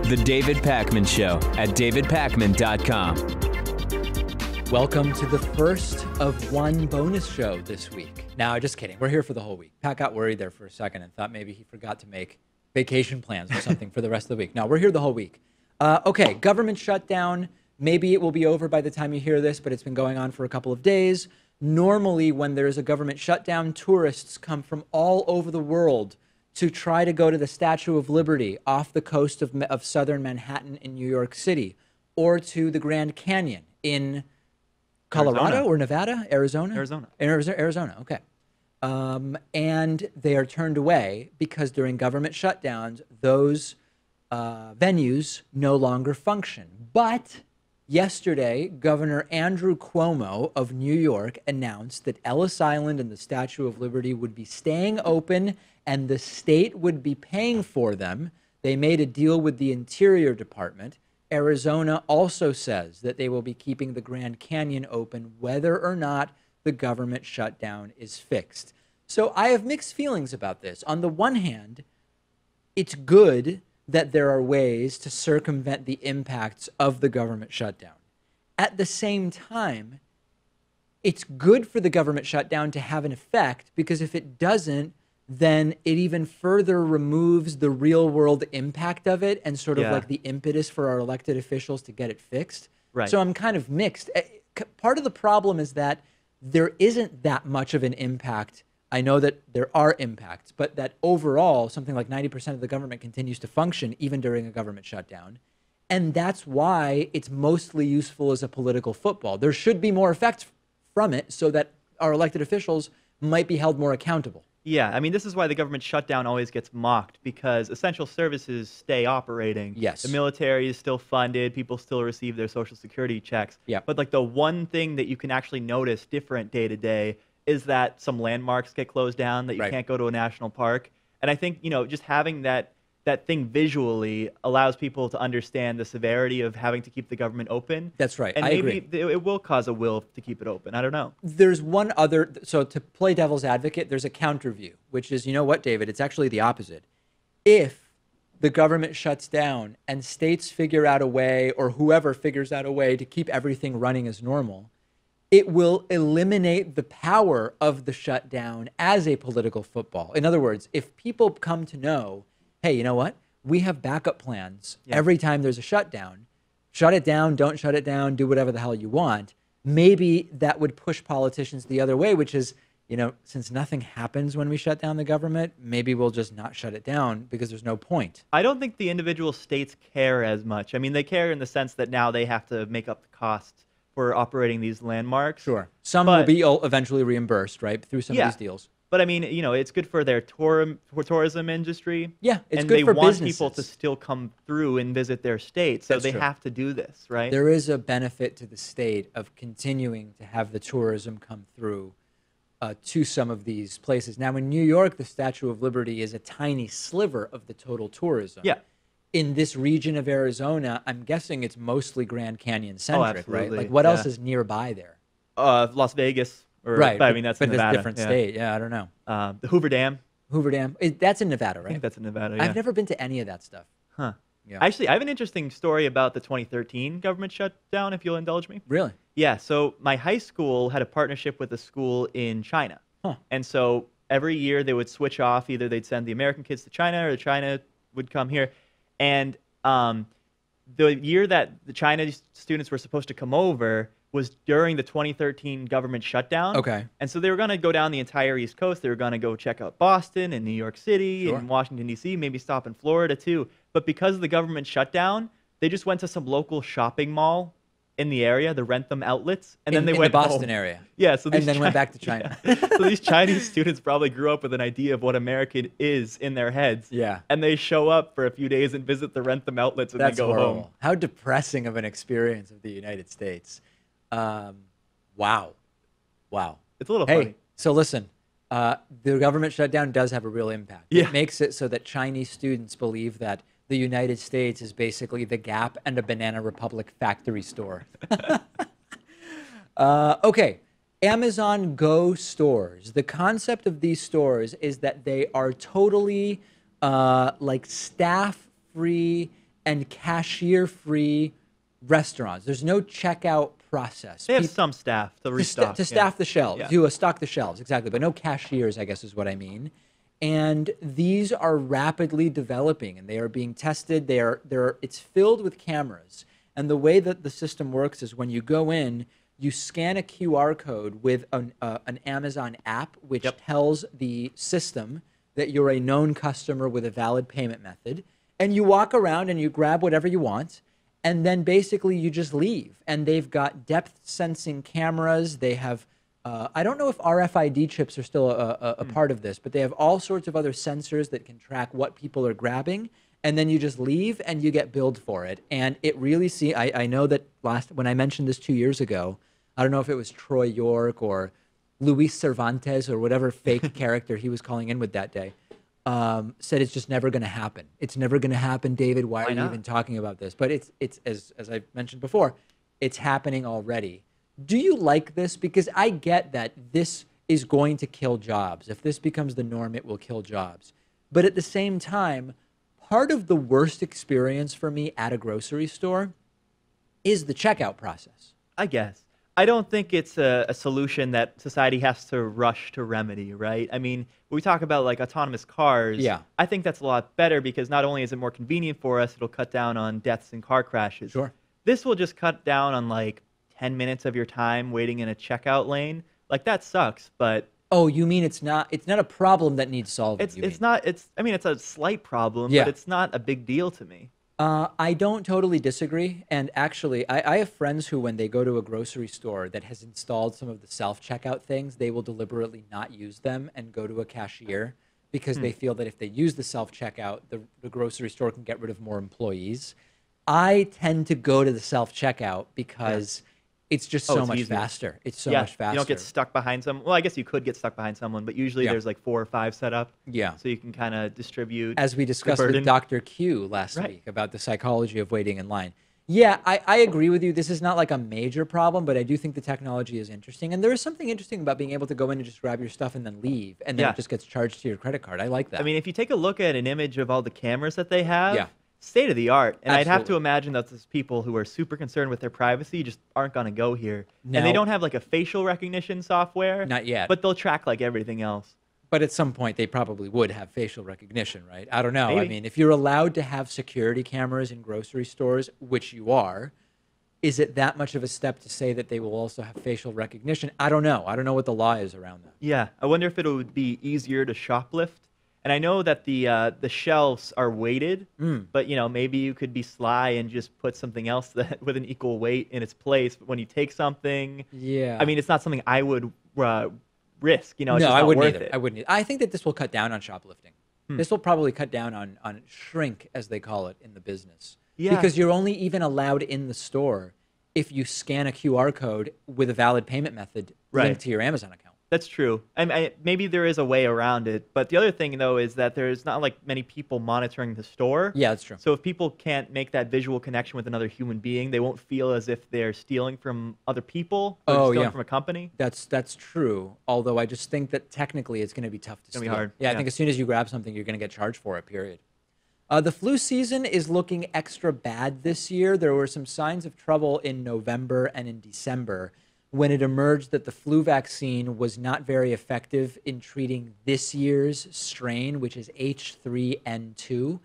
The David Pakman Show at davidpakman.com. Welcome to the first of one bonus show this week. Now, just kidding. We're here for the whole week. Pat got worried there for a second and thought maybe he forgot to make vacation plans or something for the rest of the week. No, we're here the whole week. Okay, government shutdown. Maybe it will be over by the time you hear this, but it's been going on for a couple of days. Normally, when there's a government shutdown, tourists come from all over the world to try to go to the Statue of Liberty off the coast of southern Manhattan in New York City, or to the Grand Canyon in Colorado or Nevada? Arizona? Arizona, okay. And they are turned away because during government shutdowns, those venues no longer function. But yesterday, Governor Andrew Cuomo of New York announced that Ellis Island and the Statue of Liberty would be staying open and the state would be paying for them. They made a deal with the Interior Department. Arizona also says that they will be keeping the Grand Canyon open whether or not the government shutdown is fixed. So I have mixed feelings about this. On the one hand, it's good that there are ways to circumvent the impacts of the government shutdown. At the same time, it's good for the government shutdown to have an effect, because if it doesn't, then it even further removes the real world impact of it and sort of like the impetus for our elected officials to get it fixed. Right. So I'm kind of mixed. Part of the problem is that there isn't that much of an impact. I know that there are impacts, but that overall, something like 90% of the government continues to function even during a government shutdown. And that's why it's mostly useful as a political football. There should be more effects from it so that our elected officials might be held more accountable. Yeah, I mean, this is why the government shutdown always gets mocked, because essential services stay operating. Yes. The military is still funded. People still receive their Social Security checks. Yeah. But like the one thing that you can actually notice different day to day is that some landmarks get closed down, that you can't go to a national park. And I think, you know, just having that thing visually allows people to understand the severity of having to keep the government open. That's right. And I maybe agree. it will cause a will to keep it open. I don't know. There's one other, so to play devil's advocate, there's a counter view, which is, you know what, David, it's actually the opposite. If the government shuts down and states figure out a way, or whoever figures out a way to keep everything running as normal, it will eliminate the power of the shutdown as a political football. In other words, if people come to know, hey, you know what? We have backup plans every time there's a shutdown. Shut it down, don't shut it down, do whatever the hell you want. Maybe that would push politicians the other way, which is, you know, since nothing happens when we shut down the government, maybe we'll just not shut it down because there's no point. I don't think the individual states care as much. I mean, they care in the sense that now they have to make up the costs for operating these landmarks. Sure. Some will be eventually reimbursed, right, through some of these deals. But I mean, you know, it's good for their tourism industry. Yeah, it's and good for businesses. And they want people to still come through and visit their state, so they have to do this, right? There is a benefit to the state of continuing to have the tourism come through to some of these places. Now, in New York, the Statue of Liberty is a tiny sliver of the total tourism. Yeah. In this region of Arizona, I'm guessing it's mostly Grand Canyon-centric, right? Like, what else is nearby there? Las Vegas. Right, I mean, that's in Nevada. But it's a different state. Yeah, I don't know. The Hoover Dam. Hoover Dam. That's in Nevada, right? I think that's in Nevada, yeah. I've never been to any of that stuff. Huh. Yeah. Actually, I have an interesting story about the 2013 government shutdown, if you'll indulge me. Really? Yeah, so my high school had a partnership with a school in China. Huh. And so every year they would switch off. Either they'd send the American kids to China or China would come here. And the year that the Chinese students were supposed to come over was during the 2013 government shutdown. Okay. And so they were going to go down the entire East Coast. They were going to go check out Boston and New York City and Washington, D.C., maybe stop in Florida too. But because of the government shutdown, they just went to some local shopping mall in the area, the Rentham outlets, and then they went in the Boston home. area. Yeah, so and then went back to China. So these Chinese students probably grew up with an idea of what American is in their heads. Yeah. And they show up for a few days and visit the Rentham outlets and That's then go horrible. home. How depressing of an experience of the United States. Wow. It's a little funny. So listen, the government shutdown does have a real impact. Yeah. It makes it so that Chinese students believe that the United States is basically the Gap and a Banana Republic factory store. Okay, Amazon Go stores. The concept of these stores is that they are totally like staff-free and cashier-free restaurants. There's no checkout process. They have some staff to restock. To staff the shelves, Yeah. to stock the shelves, exactly. But no cashiers, I guess is what I mean. And these are rapidly developing, and they are being tested. It's filled with cameras. And the way that the system works is when you go in, you scan a QR code with an Amazon app, which tells the system that you're a known customer with a valid payment method. And you walk around and you grab whatever you want. And then basically you just leave. And they've got depth sensing cameras. They have, I don't know if RFID chips are still a part of this, but they have all sorts of other sensors that can track what people are grabbing. And then you just leave and you get billed for it. And it really I know that when I mentioned this 2 years ago, I don't know if it was Troy York or Luis Cervantes or whatever fake character he was calling in with that day. Said it's just never going to happen. It's never going to happen, David. Why are you even talking about this? But it's as I mentioned before, it's happening already. Do you like this? Because I get that this is going to kill jobs. If this becomes the norm, it will kill jobs. But at the same time, part of the worst experience for me at a grocery store is the checkout process. I guess. I don't think it's a solution that society has to rush to remedy, right? I mean, when we talk about like autonomous cars, I think that's a lot better because not only is it more convenient for us, it'll cut down on deaths and car crashes. Sure. This will just cut down on like 10 minutes of your time waiting in a checkout lane. Like that sucks, but oh, you mean it's not a problem that needs solving? I mean, it's a slight problem, but it's not a big deal to me. I don't totally disagree. And actually, I have friends who, when they go to a grocery store that has installed some of the self-checkout things, they will deliberately not use them and go to a cashier because they feel that if they use the self-checkout, the grocery store can get rid of more employees. I tend to go to the self-checkout because it's just so much faster. It's so much faster. You don't get stuck behind someone. Well, I guess you could get stuck behind someone, but usually there's like 4 or 5 set up. Yeah. So you can kind of distribute. As we discussed with Dr. Q last week about the psychology of waiting in line. Yeah, I agree with you. This is not like a major problem, but I do think the technology is interesting. And there is something interesting about being able to go in and just grab your stuff and then leave, and then it just gets charged to your credit card. I like that. I mean, if you take a look at an image of all the cameras that they have, state of the art. And I'd have to imagine that there's people who are super concerned with their privacy just aren't going to go here. And they don't have like a facial recognition software. Not yet. But they'll track like everything else. But at some point, they probably would have facial recognition, right? I don't know. Maybe. I mean, if you're allowed to have security cameras in grocery stores, which you are, is it that much of a step to say that they will also have facial recognition? I don't know. I don't know what the law is around that. Yeah. I wonder if it would be easier to shoplift. And I know that the shelves are weighted, but you know, maybe you could be sly and just put something else that with an equal weight in its place. But when you take something, I mean, it's not something I would risk. You know, it's just I not wouldn't worth either. it. I wouldn't. I think that this will cut down on shoplifting. This will probably cut down on shrink, as they call it in the business. Yeah. Because you're only even allowed in the store if you scan a QR code with a valid payment method linked to your Amazon account. That's true. Maybe there is a way around it. But the other thing, though, is that there's not like many people monitoring the store. Yeah, that's true. So if people can't make that visual connection with another human being, they won't feel as if they're stealing from other people or stealing from a company. That's true. Although I just think that technically it's going to be tough to steal. It's going to be hard. Yeah, I think as soon as you grab something, you're going to get charged for it, period. The flu season is looking extra bad this year. There were some signs of trouble in November and in December when it emerged that the flu vaccine was not very effective in treating this year's strain, which is H3N2.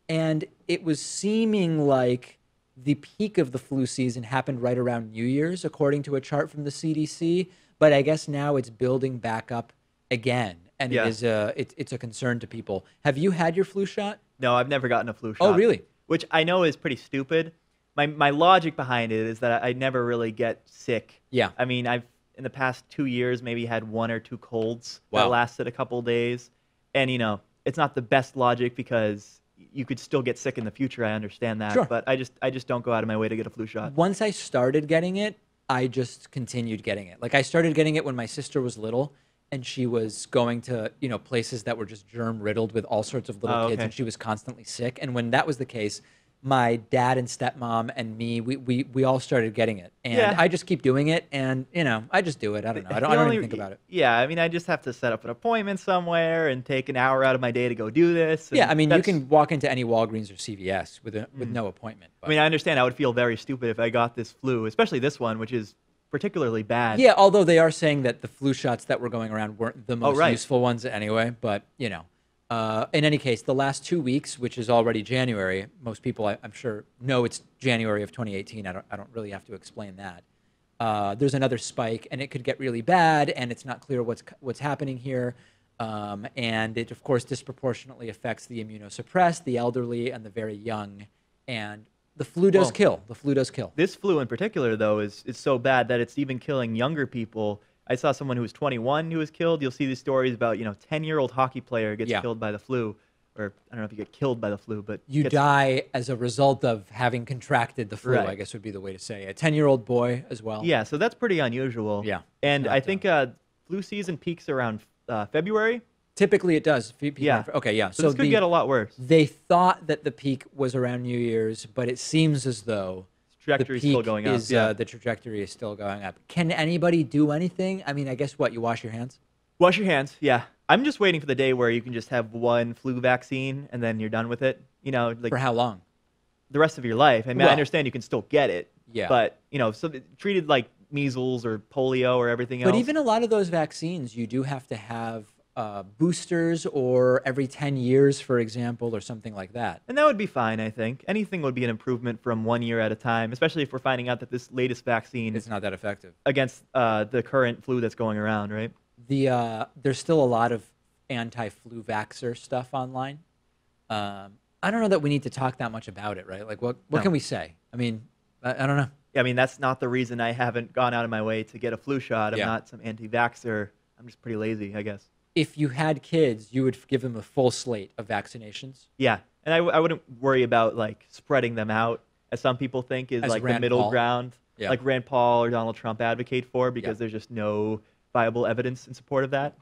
And it was seeming like the peak of the flu season happened right around New Year's, according to a chart from the CDC. But I guess now it's building back up again. And it's a concern to people. Have you had your flu shot? No, I've never gotten a flu shot. Oh, really? Which I know is pretty stupid. My logic behind it is that I never really get sick. Yeah. I mean, I've in the past 2 years maybe had 1 or 2 colds that lasted a couple days. And, you know, it's not the best logic because you could still get sick in the future. I understand that. Sure. But I just don't go out of my way to get a flu shot. Once I started getting it, I just continued getting it. Like I started getting it when my sister was little. And she was going to, you know, places that were just germ riddled with all sorts of little kids, and she was constantly sick. And when that was the case, my dad and stepmom and me, we all started getting it. And Yeah. I just keep doing it. And, I just do it. I don't know. I don't even think about it. Yeah, I mean, I just have to set up an appointment somewhere and take an hour out of my day to go do this. Yeah, I mean, you can walk into any Walgreens or CVS with no appointment. I mean, I understand I would feel very stupid if I got this flu, especially this one, which is particularly bad. Yeah, although they are saying that the flu shots that were going around weren't the most useful ones anyway. But, in any case, the last 2 weeks, which is already January, most people, I'm sure, know it's January of 2018. I don't really have to explain that. There's another spike, and it could get really bad, and it's not clear what's happening here. And it, of course, disproportionately affects the immunosuppressed, the elderly, and the very young. And the flu does kill. The flu does kill. This flu in particular, though, is so bad that it's even killing younger people. I saw someone who was 21 who was killed. You'll see these stories about, 10-year-old hockey player gets killed by the flu. Or I don't know if you get killed by the flu, but you die as a result of having contracted the flu, I guess would be the way to say it. A 10-year-old boy as well. Yeah, so that's pretty unusual. Yeah. And I think flu season peaks around February. Typically it does. Yeah. Okay, yeah. So this could get a lot worse. They thought that the peak was around New Year's, but it seems as though trajectory is still going up. The trajectory is still going up. Can anybody do anything? I mean, I guess you wash your hands? Wash your hands, yeah. I'm just waiting for the day where you can just have one flu vaccine and then you're done with it. For how long? The rest of your life. I mean, I understand you can still get it. Yeah. But, so treated like measles or polio or everything else. But even a lot of those vaccines, you do have to have boosters or every 10 years, for example, or something like that. And that would be fine, I think. Anything would be an improvement from 1 year at a time, especially if we're finding out that this latest vaccine is not that effective against the current flu that's going around, right? There's still a lot of anti-flu vaxxer stuff online. I don't know that we need to talk that much about it, right? Like, what can we say? I mean, I don't know. Yeah, I mean, that's not the reason I haven't gone out of my way to get a flu shot. I'm not some anti-vaxxer. I'm just pretty lazy, I guess. If you had kids, you would give them a full slate of vaccinations. Yeah, and I wouldn't worry about like spreading them out, as some people think is like the middle ground, like Rand Paul or Donald Trump advocate for, because there's just no viable evidence in support of that.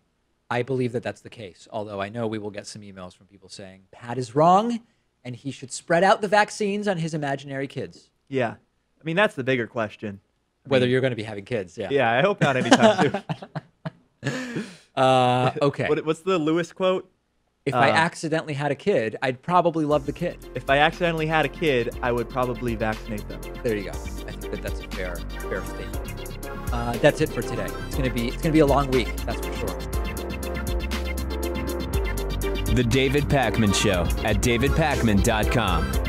I believe that that's the case, although I know we will get some emails from people saying Pat is wrong and he should spread out the vaccines on his imaginary kids. Yeah, I mean, that's the bigger question. Whether you're going to be having kids, Yeah, I hope not anytime soon. Okay. What's the Lewis quote? If I accidentally had a kid, I'd probably love the kid. If I accidentally had a kid, I would probably vaccinate them. There you go. I think that's a fair statement. That's it for today. It's gonna be a long week, that's for sure. The David Pakman Show at davidpakman.com.